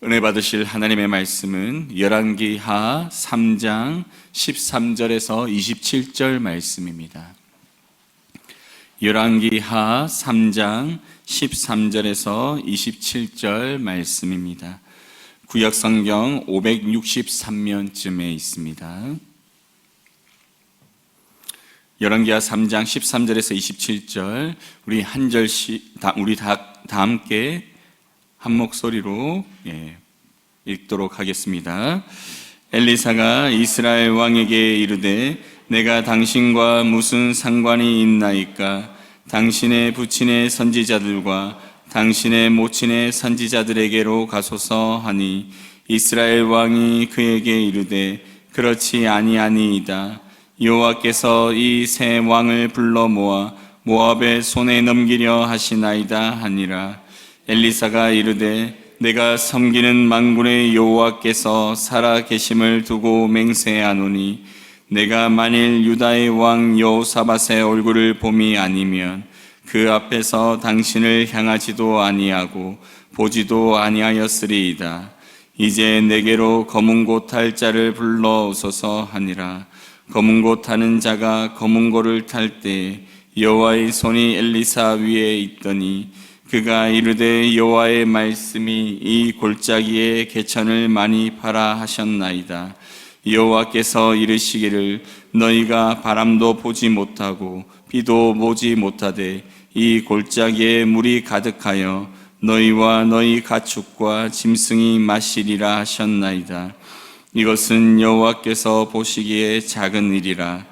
은혜 받으실 하나님의 말씀은 열왕기하 3장 13절에서 27절 말씀입니다. 열왕기하 3장 13절에서 27절 말씀입니다. 구약성경 563면쯤에 있습니다. 열왕기하 3장 13절에서 27절 우리 한 절씩 우리 다 함께 한 목소리로 읽도록 하겠습니다. 엘리사가 이스라엘 왕에게 이르되 내가 당신과 무슨 상관이 있나이까? 당신의 부친의 선지자들과 당신의 모친의 선지자들에게로 가소서 하니 이스라엘 왕이 그에게 이르되 그렇지 아니하니이다. 여호와께서 이 세 왕을 불러 모아 모압의 손에 넘기려 하시나이다 하니라. 엘리사가 이르되 내가 섬기는 만군의 여호와께서 살아 계심을 두고 맹세하노니 내가 만일 유다의 왕 여호사밧의 얼굴을 봄이 아니면 그 앞에서 당신을 향하지도 아니하고 보지도 아니하였으리이다. 이제 내게로 검은 곳 탈 자를 불러오소서 하니라. 검은 곳 타는 자가 검은 고를 탈 때 여호와의 손이 엘리사 위에 있더니 그가 이르되 여호와의 말씀이 이 골짜기에 개천을 많이 파라 하셨나이다. 여호와께서 이르시기를 너희가 바람도 보지 못하고 비도 보지 못하되 이 골짜기에 물이 가득하여 너희와 너희 가축과 짐승이 마시리라 하셨나이다. 이것은 여호와께서 보시기에 작은 일이라.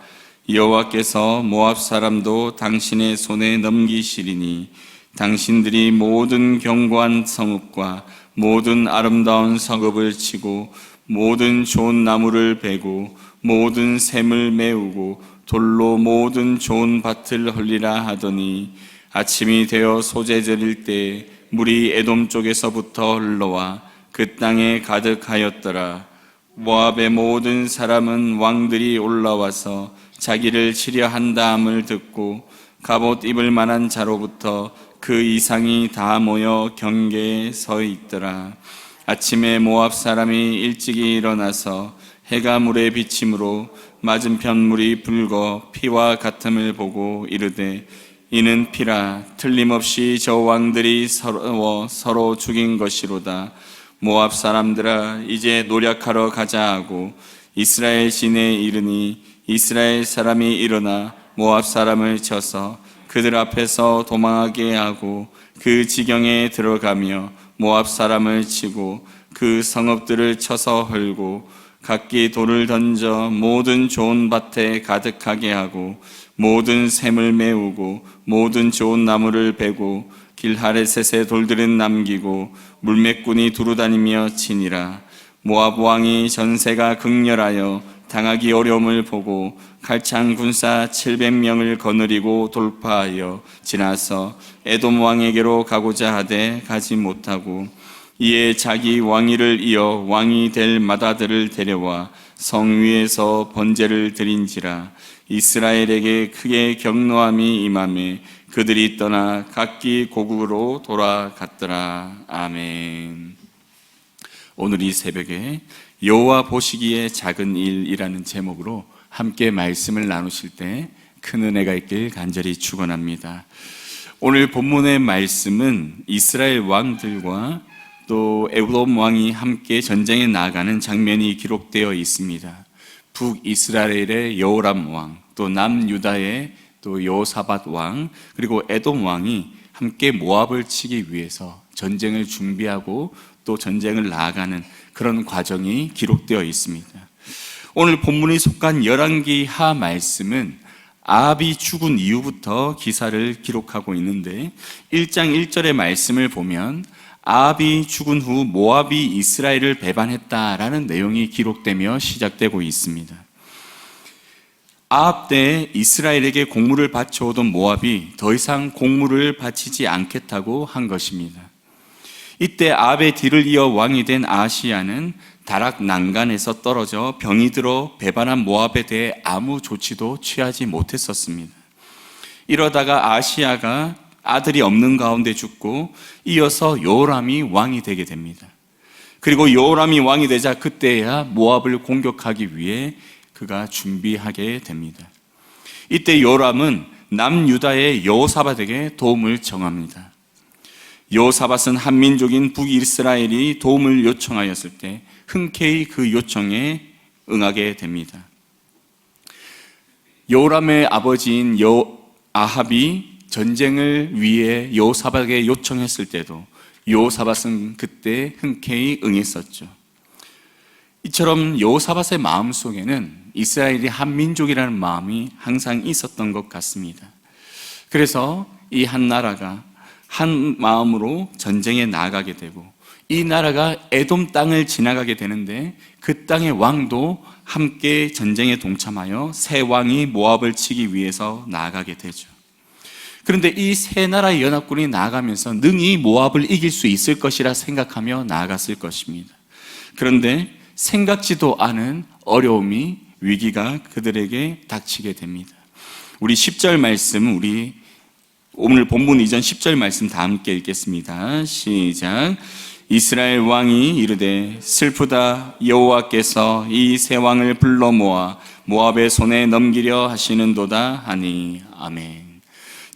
여호와께서 모압 사람도 당신의 손에 넘기시리니 당신들이 모든 견고한 성읍과 모든 아름다운 성읍을 치고 모든 좋은 나무를 베고 모든 샘을 메우고 돌로 모든 좋은 밭을 헐리라 하더니 아침이 되어 소재 저릴 때 물이 에돔 쪽에서부터 흘러와 그 땅에 가득하였더라. 모압의 모든 사람은 왕들이 올라와서 자기를 치려 한다함을 듣고 갑옷 입을 만한 자로부터 그 이상이 다 모여 경계에 서 있더라. 아침에 모압 사람이 일찍이 일어나서 해가 물에 비침으로 맞은편 물이 붉어 피와 같음을 보고 이르되 이는 피라. 틀림없이 저 왕들이 서로 죽인 것이로다. 모압 사람들아 이제 노력하러 가자 하고 이스라엘 시내에 이르니 이스라엘 사람이 일어나 모압 사람을 쳐서 그들 앞에서 도망하게 하고 그 지경에 들어가며 모압 사람을 치고 그 성읍들을 쳐서 헐고 각기 돌을 던져 모든 좋은 밭에 가득하게 하고 모든 샘을 메우고 모든 좋은 나무를 베고 길하레셋의 돌들은 남기고 물매꾼이 두루다니며 치니라. 모압 왕이 전세가 극렬하여 당하기 어려움을 보고 칼창 군사 700명을 거느리고 돌파하여 지나서 에돔 왕에게로 가고자 하되 가지 못하고 이에 자기 왕위를 이어 왕이 될 맏아들을 데려와 성 위에서 번제를 드린지라. 이스라엘에게 크게 경노함이 임하매 그들이 떠나 각기 고국으로 돌아갔더라. 아멘. 오늘 이 새벽에 여호와 보시기에 작은 일이라는 제목으로 함께 말씀을 나누실 때 큰 은혜가 있길 간절히 축원합니다. 오늘 본문의 말씀은 이스라엘 왕들과 또 에돔 왕이 함께 전쟁에 나아가는 장면이 기록되어 있습니다. 북이스라엘의 여호람 왕, 또 남유다의 또 여호사밧 왕, 그리고 에돔 왕이 함께 모압을 치기 위해서 전쟁을 준비하고 또 전쟁을 나아가는 그런 과정이 기록되어 있습니다. 오늘 본문이 속한 열왕기하 말씀은 아합이 죽은 이후부터 기사를 기록하고 있는데 1장 1절의 말씀을 보면 아합이 죽은 후 모압이 이스라엘을 배반했다라는 내용이 기록되며 시작되고 있습니다. 아합 때 이스라엘에게 공물을 바쳐오던 모압이 더 이상 공물을 바치지 않겠다고 한 것입니다. 이때 아합의 뒤를 이어 왕이 된 아하시야는 다락 난간에서 떨어져 병이 들어 배반한 모압에 대해 아무 조치도 취하지 못했었습니다. 이러다가 아하시야가 아들이 없는 가운데 죽고 이어서 요람이 왕이 되게 됩니다. 그리고 여호람이 왕이 되자 그때야 모압을 공격하기 위해 그가 준비하게 됩니다. 이때 여호람은 남유다의 여호사밧에게 도움을 청합니다. 여호사밧은 한민족인 북이스라엘이 도움을 요청하였을 때 흔쾌히 그 요청에 응하게 됩니다. 여호람의 아버지인 아합이 전쟁을 위해 여호사밧에게 요청했을 때도 여호사밧은 그때 흔쾌히 응했었죠. 이처럼 여호사밧의 마음속에는 이스라엘이 한민족이라는 마음이 항상 있었던 것 같습니다. 그래서 이 한 나라가 한 마음으로 전쟁에 나아가게 되고, 이 나라가 에돔 땅을 지나가게 되는데 그 땅의 왕도 함께 전쟁에 동참하여 새 왕이 모압을 치기 위해서 나아가게 되죠. 그런데 이 세 나라의 연합군이 나아가면서 능히 모압을 이길 수 있을 것이라 생각하며 나아갔을 것입니다. 그런데 생각지도 않은 어려움이, 위기가 그들에게 닥치게 됩니다. 우리 10절 말씀, 우리 오늘 본문 이전 10절 말씀 다 함께 읽겠습니다. 시작. 이스라엘 왕이 이르되 슬프다, 여호와께서 이 세 왕을 불러 모아 모압의 손에 넘기려 하시는도다 하니. 아멘.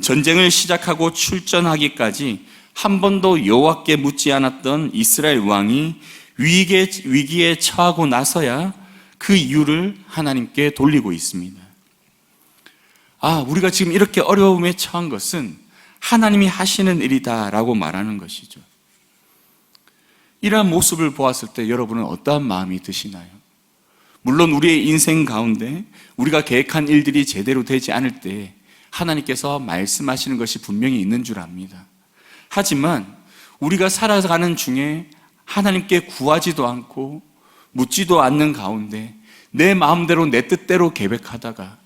전쟁을 시작하고 출전하기까지 한 번도 여호와께 묻지 않았던 이스라엘 왕이 위기에 처하고 나서야 그 이유를 하나님께 돌리고 있습니다. 우리가 지금 이렇게 어려움에 처한 것은 하나님이 하시는 일이다 라고 말하는 것이죠. 이러한 모습을 보았을 때 여러분은 어떠한 마음이 드시나요? 물론 우리의 인생 가운데 우리가 계획한 일들이 제대로 되지 않을 때 하나님께서 말씀하시는 것이 분명히 있는 줄 압니다. 하지만 우리가 살아가는 중에 하나님께 구하지도 않고 묻지도 않는 가운데 내 마음대로 내 뜻대로 계획하다가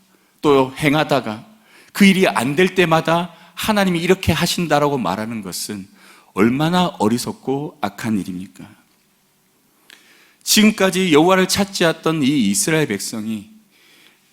또 행하다가 그 일이 안 될 때마다 하나님이 이렇게 하신다라고 말하는 것은 얼마나 어리석고 악한 일입니까? 지금까지 여호와를 찾지 않던 이 이스라엘 백성이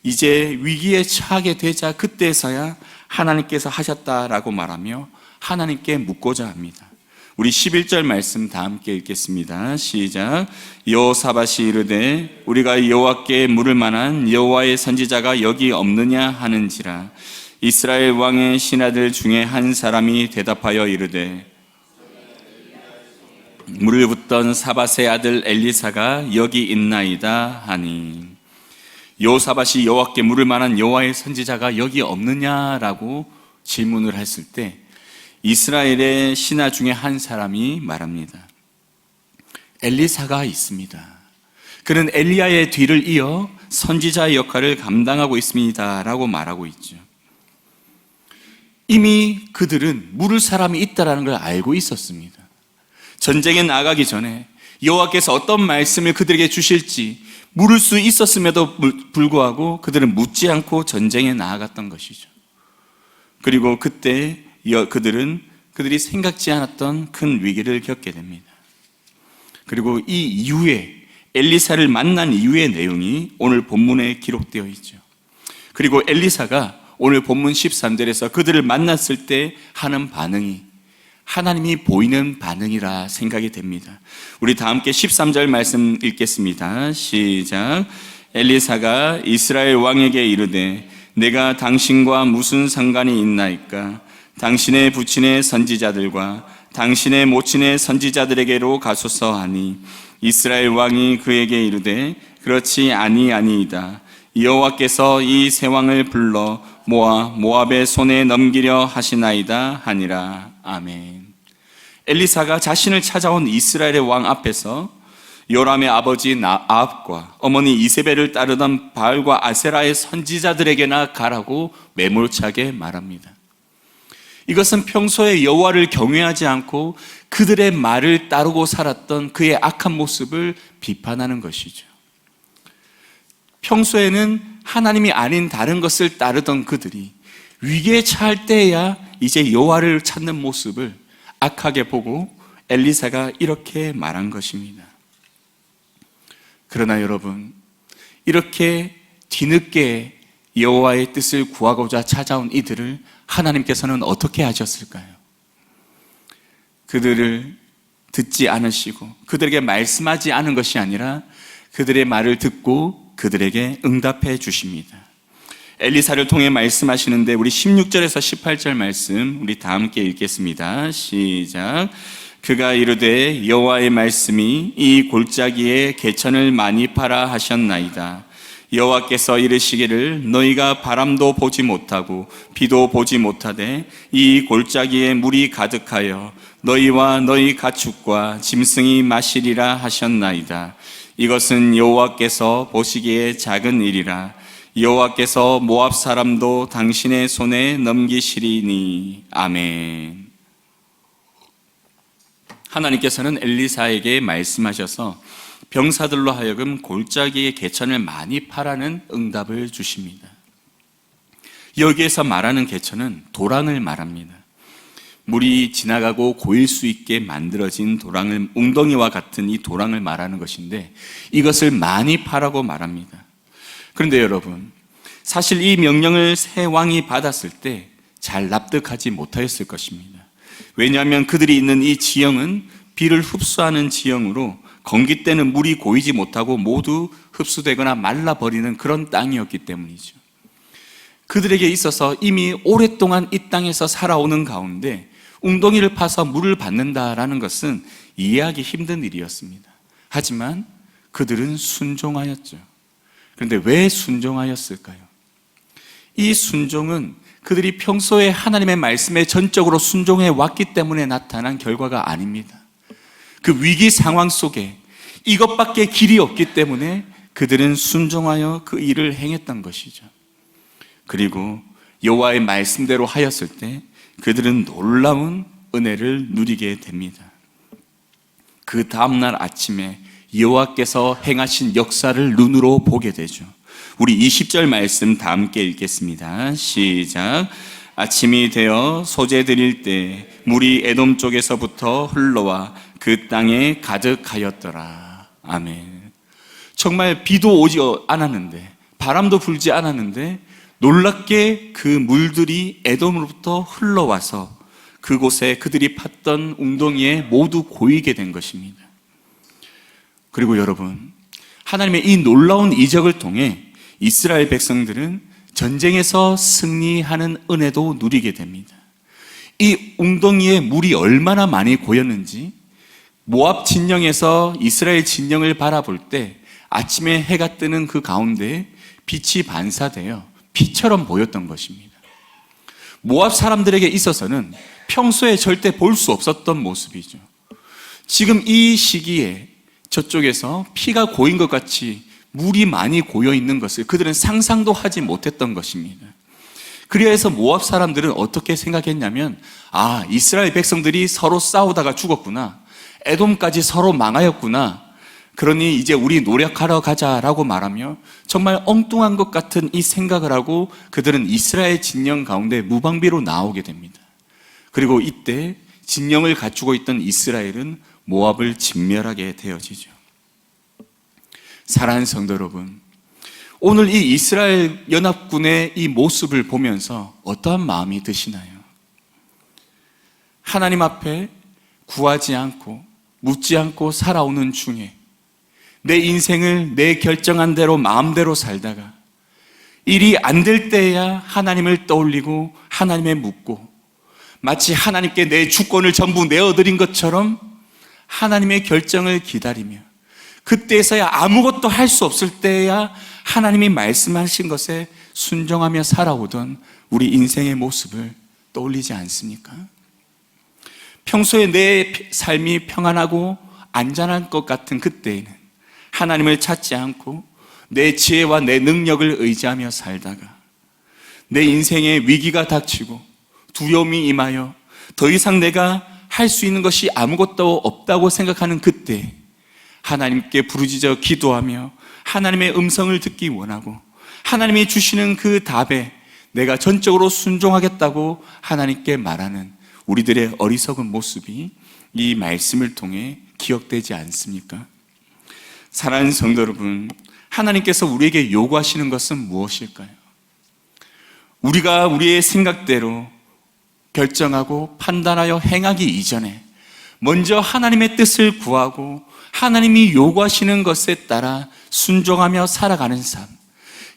이제 위기에 처하게 되자 그때서야 하나님께서 하셨다라고 말하며 하나님께 묻고자 합니다. 우리 11절 말씀 다 함께 읽겠습니다. 시작. 여호사밧이 이르되 우리가 여호와께 물을 만한 여호와의 선지자가 여기 없느냐 하는지라. 이스라엘 왕의 신하들 중에 한 사람이 대답하여 이르되 물을 붓던 사밧의 아들 엘리사가 여기 있나이다 하니. 여호사밧이 여호와께 물을 만한 여호와의 선지자가 여기 없느냐라고 질문을 했을 때 이스라엘의 신하 중에 한 사람이 말합니다. 엘리사가 있습니다. 그는 엘리야의 뒤를 이어 선지자의 역할을 감당하고 있습니다 라고 말하고 있죠. 이미 그들은 물을 사람이 있다는 걸 알고 있었습니다. 전쟁에 나가기 전에 여호와께서 어떤 말씀을 그들에게 주실지 물을 수 있었음에도 불구하고 그들은 묻지 않고 전쟁에 나아갔던 것이죠. 그리고 그때 그들이 생각지 않았던 큰 위기를 겪게 됩니다. 그리고 이 이후에 엘리사를 만난 이후의 내용이 오늘 본문에 기록되어 있죠. 그리고 엘리사가 오늘 본문 13절에서 그들을 만났을 때 하는 반응이 하나님이 보이는 반응이라 생각이 됩니다. 우리 다 함께 13절 말씀 읽겠습니다. 시작. 엘리사가 이스라엘 왕에게 이르되 내가 당신과 무슨 상관이 있나이까? 당신의 부친의 선지자들과 당신의 모친의 선지자들에게로 가소서 하니. 이스라엘 왕이 그에게 이르되 그렇지 아니이다. 여호와께서 이 세 왕을 불러 모아 모압의 손에 넘기려 하시나이다 하니라. 아멘. 엘리사가 자신을 찾아온 이스라엘의 왕 앞에서 요람의 아버지 아합과 어머니 이세벨을 따르던 바알과 아세라의 선지자들에게나 가라고 매몰차게 말합니다. 이것은 평소에 여호와를 경외하지 않고 그들의 말을 따르고 살았던 그의 악한 모습을 비판하는 것이죠. 평소에는 하나님이 아닌 다른 것을 따르던 그들이 위기에 처할 때야 이제 여호와를 찾는 모습을 악하게 보고 엘리사가 이렇게 말한 것입니다. 그러나 여러분, 이렇게 뒤늦게 여호와의 뜻을 구하고자 찾아온 이들을 하나님께서는 어떻게 하셨을까요? 그들을 듣지 않으시고 그들에게 말씀하지 않은 것이 아니라 그들의 말을 듣고 그들에게 응답해 주십니다. 엘리사를 통해 말씀하시는데 우리 16절에서 18절 말씀 우리 다 함께 읽겠습니다. 시작. 그가 이르되 여호와의 말씀이 이 골짜기에 개천을 많이 파라 하셨나이다. 여호와께서 이르시기를 너희가 바람도 보지 못하고 비도 보지 못하되 이 골짜기에 물이 가득하여 너희와 너희 가축과 짐승이 마시리라 하셨나이다. 이것은 여호와께서 보시기에 작은 일이라. 여호와께서 모압 사람도 당신의 손에 넘기시리니. 아멘. 하나님께서는 엘리사에게 말씀하셔서 병사들로 하여금 골짜기의 개천을 많이 파라는 응답을 주십니다. 여기에서 말하는 개천은 도랑을 말합니다. 물이 지나가고 고일 수 있게 만들어진 도랑을, 웅덩이와 같은 이 도랑을 말하는 것인데 이것을 많이 파라고 말합니다. 그런데 여러분, 사실 이 명령을 새 왕이 받았을 때 잘 납득하지 못하였을 것입니다. 왜냐하면 그들이 있는 이 지형은 비를 흡수하는 지형으로 건기 때는 물이 고이지 못하고 모두 흡수되거나 말라버리는 그런 땅이었기 때문이죠. 그들에게 있어서 이미 오랫동안 이 땅에서 살아오는 가운데 웅덩이를 파서 물을 받는다라는 것은 이해하기 힘든 일이었습니다. 하지만 그들은 순종하였죠. 그런데 왜 순종하였을까요? 이 순종은 그들이 평소에 하나님의 말씀에 전적으로 순종해 왔기 때문에 나타난 결과가 아닙니다. 그 위기 상황 속에 이것밖에 길이 없기 때문에 그들은 순종하여 그 일을 행했던 것이죠. 그리고 여호와의 말씀대로 하였을 때 그들은 놀라운 은혜를 누리게 됩니다. 그 다음날 아침에 여호와께서 행하신 역사를 눈으로 보게 되죠. 우리 20절 말씀 다 함께 읽겠습니다. 시작. 아침이 되어 소재 드릴 때 물이 에돔 쪽에서부터 흘러와 그 땅에 가득하였더라. 아멘. 정말 비도 오지 않았는데 바람도 불지 않았는데 놀랍게 그 물들이 에돔으로부터 흘러와서 그곳에 그들이 팠던 웅덩이에 모두 고이게 된 것입니다. 그리고 여러분, 하나님의 이 놀라운 이적을 통해 이스라엘 백성들은 전쟁에서 승리하는 은혜도 누리게 됩니다. 이 웅덩이에 물이 얼마나 많이 고였는지 모압 진영에서 이스라엘 진영을 바라볼 때 아침에 해가 뜨는 그 가운데 빛이 반사되어 피처럼 보였던 것입니다. 모압 사람들에게 있어서는 평소에 절대 볼 수 없었던 모습이죠. 지금 이 시기에 저쪽에서 피가 고인 것 같이 물이 많이 고여 있는 것을 그들은 상상도 하지 못했던 것입니다. 그래서 모압 사람들은 어떻게 생각했냐면, 아, 이스라엘 백성들이 서로 싸우다가 죽었구나, 에돔까지 서로 망하였구나, 그러니 이제 우리 노력하러 가자라고 말하며 정말 엉뚱한 것 같은 이 생각을 하고 그들은 이스라엘 진영 가운데 무방비로 나오게 됩니다. 그리고 이때 진영을 갖추고 있던 이스라엘은 모압을 진멸하게 되어지죠. 사랑하는 성도 여러분, 오늘 이 이스라엘 연합군의 이 모습을 보면서 어떠한 마음이 드시나요? 하나님 앞에 구하지 않고 묻지 않고 살아오는 중에 내 인생을 내 결정한 대로 마음대로 살다가 일이 안 될 때야 하나님을 떠올리고 하나님에 묻고 마치 하나님께 내 주권을 전부 내어드린 것처럼 하나님의 결정을 기다리며 그때에서야 아무것도 할 수 없을 때야 하나님이 말씀하신 것에 순종하며 살아오던 우리 인생의 모습을 떠올리지 않습니까? 평소에 내 삶이 평안하고 안전한 것 같은 그때에는 하나님을 찾지 않고 내 지혜와 내 능력을 의지하며 살다가 내 인생에 위기가 닥치고 두려움이 임하여 더 이상 내가 할 수 있는 것이 아무것도 없다고 생각하는 그때 하나님께 부르짖어 기도하며 하나님의 음성을 듣기 원하고 하나님이 주시는 그 답에 내가 전적으로 순종하겠다고 하나님께 말하는 우리들의 어리석은 모습이 이 말씀을 통해 기억되지 않습니까? 사랑하는 성도 여러분, 하나님께서 우리에게 요구하시는 것은 무엇일까요? 우리가 우리의 생각대로 결정하고 판단하여 행하기 이전에 먼저 하나님의 뜻을 구하고 하나님이 요구하시는 것에 따라 순종하며 살아가는 삶,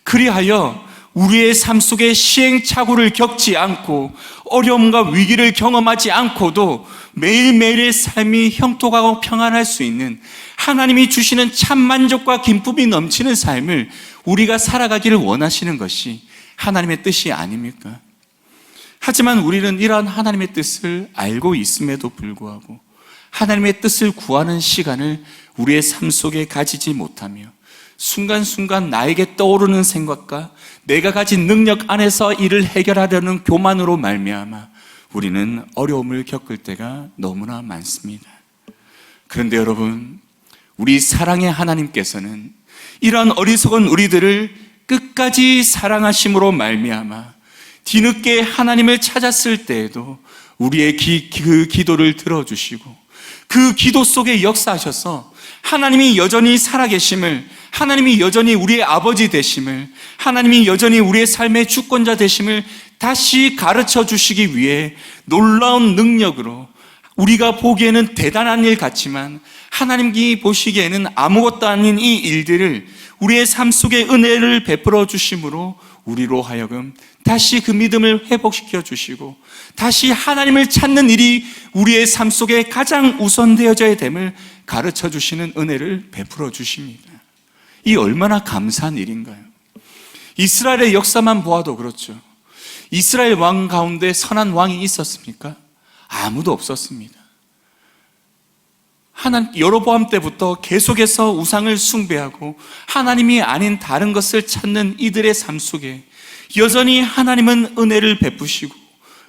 그리하여 우리의 삶 속에 시행착오를 겪지 않고 어려움과 위기를 경험하지 않고도 매일매일의 삶이 형통하고 평안할 수 있는 하나님이 주시는 참 만족과 기쁨이 넘치는 삶을 우리가 살아가기를 원하시는 것이 하나님의 뜻이 아닙니까? 하지만 우리는 이러한 하나님의 뜻을 알고 있음에도 불구하고 하나님의 뜻을 구하는 시간을 우리의 삶 속에 가지지 못하며 순간순간 나에게 떠오르는 생각과 내가 가진 능력 안에서 이를 해결하려는 교만으로 말미암아 우리는 어려움을 겪을 때가 너무나 많습니다. 그런데 여러분, 우리 사랑의 하나님께서는 이러한 어리석은 우리들을 끝까지 사랑하심으로 말미암아 뒤늦게 하나님을 찾았을 때에도 우리의 그 기도를 들어주시고 그 기도 속에 역사하셔서 하나님이 여전히 살아계심을, 하나님이 여전히 우리의 아버지 되심을, 하나님이 여전히 우리의 삶의 주권자 되심을 다시 가르쳐 주시기 위해 놀라운 능력으로 우리가 보기에는 대단한 일 같지만 하나님이 보시기에는 아무것도 아닌 이 일들을 우리의 삶 속에 은혜를 베풀어 주심으로 우리로 하여금 다시 그 믿음을 회복시켜 주시고 다시 하나님을 찾는 일이 우리의 삶 속에 가장 우선되어져야 됨을 가르쳐 주시는 은혜를 베풀어 주십니다. 이 얼마나 감사한 일인가요? 이스라엘의 역사만 보아도 그렇죠. 이스라엘 왕 가운데 선한 왕이 있었습니까? 아무도 없었습니다. 여로보암 때부터 계속해서 우상을 숭배하고 하나님이 아닌 다른 것을 찾는 이들의 삶 속에 여전히 하나님은 은혜를 베푸시고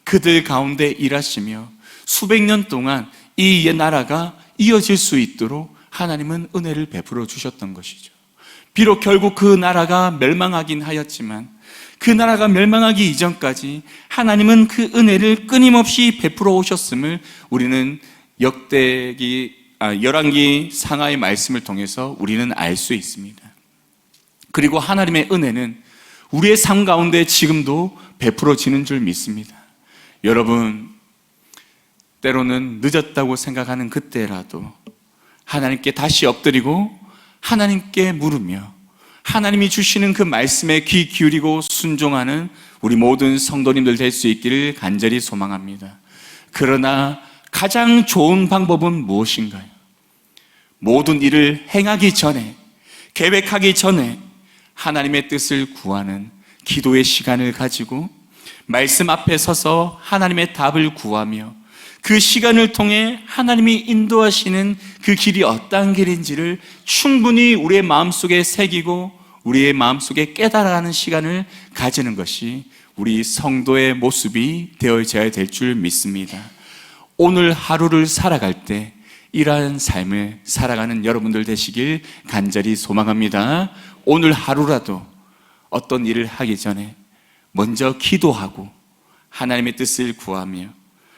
그들 가운데 일하시며 수백 년 동안 이 나라가 이어질 수 있도록 하나님은 은혜를 베풀어 주셨던 것이죠. 비록 결국 그 나라가 멸망하긴 하였지만 그 나라가 멸망하기 이전까지 하나님은 그 은혜를 끊임없이 베풀어 오셨음을 우리는 열왕기 상하의 말씀을 통해서 우리는 알 수 있습니다. 그리고 하나님의 은혜는 우리의 삶 가운데 지금도 베풀어지는 줄 믿습니다. 여러분, 때로는 늦었다고 생각하는 그때라도 하나님께 다시 엎드리고 하나님께 물으며 하나님이 주시는 그 말씀에 귀 기울이고 순종하는 우리 모든 성도님들 될 수 있기를 간절히 소망합니다. 그러나 가장 좋은 방법은 무엇인가요? 모든 일을 행하기 전에, 계획하기 전에 하나님의 뜻을 구하는 기도의 시간을 가지고 말씀 앞에 서서 하나님의 답을 구하며 그 시간을 통해 하나님이 인도하시는 그 길이 어떠한 길인지를 충분히 우리의 마음속에 새기고 우리의 마음속에 깨달아가는 시간을 가지는 것이 우리 성도의 모습이 되어져야 될 줄 믿습니다. 오늘 하루를 살아갈 때 이러한 삶을 살아가는 여러분들 되시길 간절히 소망합니다. 오늘 하루라도 어떤 일을 하기 전에 먼저 기도하고 하나님의 뜻을 구하며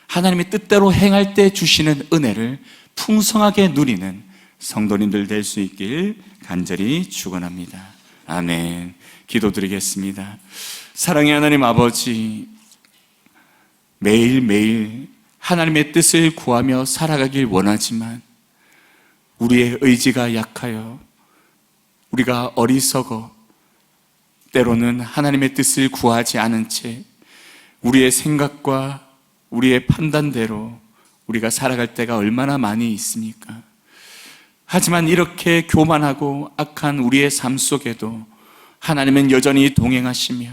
하나님의 뜻대로 행할 때 주시는 은혜를 풍성하게 누리는 성도님들 될 수 있길 간절히 축원합니다. 아멘. 기도드리겠습니다. 사랑의 하나님 아버지, 매일매일 하나님의 뜻을 구하며 살아가길 원하지만 우리의 의지가 약하여 우리가 어리석어 때로는 하나님의 뜻을 구하지 않은 채 우리의 생각과 우리의 판단대로 우리가 살아갈 때가 얼마나 많이 있습니까? 하지만 이렇게 교만하고 악한 우리의 삶 속에도 하나님은 여전히 동행하시며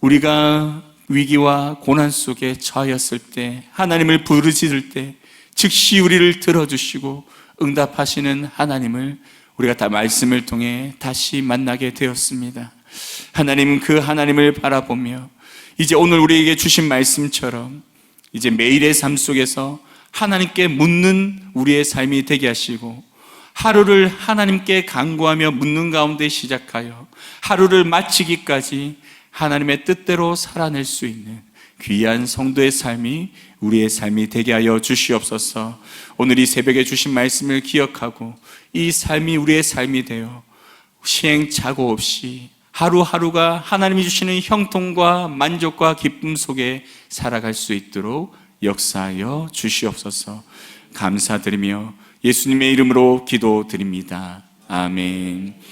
우리가 위기와 고난 속에 처하였을 때 하나님을 부르짖을 때 즉시 우리를 들어주시고 응답하시는 하나님을 우리가 다 말씀을 통해 다시 만나게 되었습니다. 하나님, 그 하나님을 바라보며 이제 오늘 우리에게 주신 말씀처럼 이제 매일의 삶 속에서 하나님께 묻는 우리의 삶이 되게 하시고 하루를 하나님께 간구하며 묻는 가운데 시작하여 하루를 마치기까지 하나님의 뜻대로 살아낼 수 있는 귀한 성도의 삶이 우리의 삶이 되게 하여 주시옵소서. 오늘 이 새벽에 주신 말씀을 기억하고 이 삶이 우리의 삶이 되어 시행착오 없이 하루하루가 하나님이 주시는 형통과 만족과 기쁨 속에 살아갈 수 있도록 역사하여 주시옵소서. 감사드리며 예수님의 이름으로 기도드립니다. 아멘.